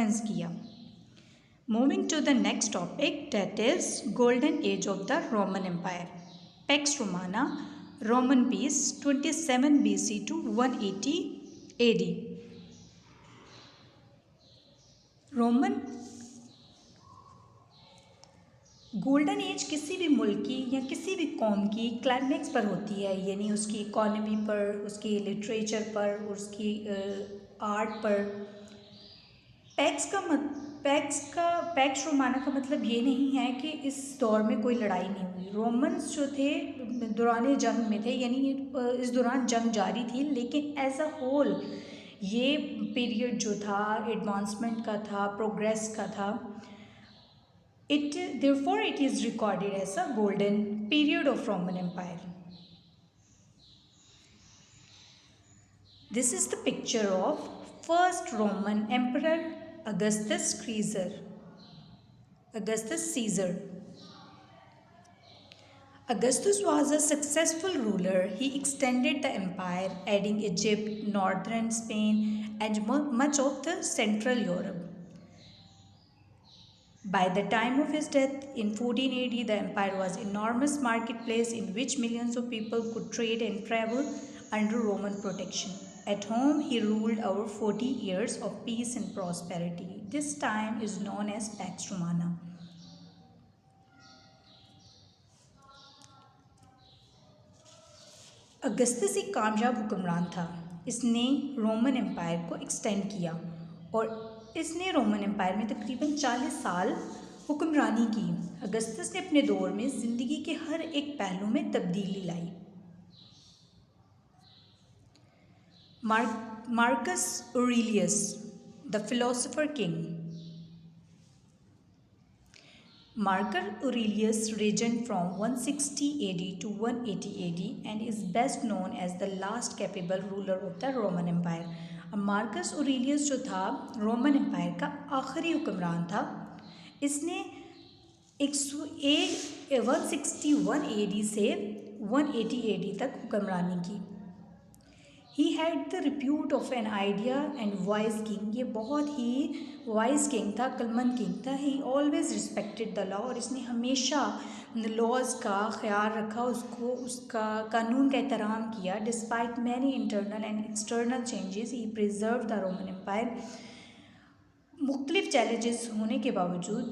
Influence किया। Moving to the next topic, that is golden age of the Roman Empire. Pax Romana, Roman peace 27 BC to 180 AD। Roman golden age किसी भी मुल्क की या किसी भी कौम की क्लाइमेक्स पर होती है, यानी उसकी इकोनॉमी पर, उसकी लिटरेचर पर, उसकी आर्ट पर। पैक्स रोमाना का मतलब ये नहीं है कि इस दौर में कोई लड़ाई नहीं हुई। रोमन्स जो थे दौरान जंग में थे, यानी इस दौरान जंग जारी थी, लेकिन एज अ होल ये पीरियड जो था एडवांसमेंट का था, प्रोग्रेस का था। Therefore, it is recorded as a golden period of Roman Empire. This is the picture of first Roman Emperor Augustus Caesar. Augustus was a successful ruler. He extended the empire, adding Egypt, northern Spain, and much of the central Europe. By the time of his death in 14 AD, the empire was an enormous marketplace in which millions of people could trade and travel under Roman protection. At home, he ruled over 40 years of peace and prosperity. This time is known as Pax Romana. Augustus एक कामयाब हुक्मरान था। इसने Roman empire को extend किया और इसने Roman empire में तकरीबन 40 साल हुक्मरानी की। अगस्तस ने अपने दौर में ज़िंदगी के हर एक पहलू में तब्दीली लाई। Marcus Aurelius, the philosopher king. Marcus Aurelius reigned from 160 AD to 180 AD and is best known as the last capable ruler of the Roman Empire. Marcus Aurelius जो था रोमन एम्पायर का आखिरी हुक्मरान था। इसने 161 AD से 180 AD तक हुक्मरानी की। He had the repute of an idea and wise king. ये बहुत ही वाइज किंग था, अक्लमंद किंग था। He always respected the law, और इसने हमेशा लॉज का ख्याल रखा, उसका कानून का एहतराम किया। Despite many internal and external changes, he preserved the Roman Empire. मुख्तलिफ चैलेंजेस होने के बावजूद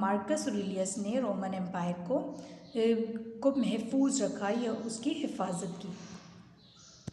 मार्कस ऑरेलियस ने रोमन एम्पायर को महफूज रखा या उसकी हिफाजत की।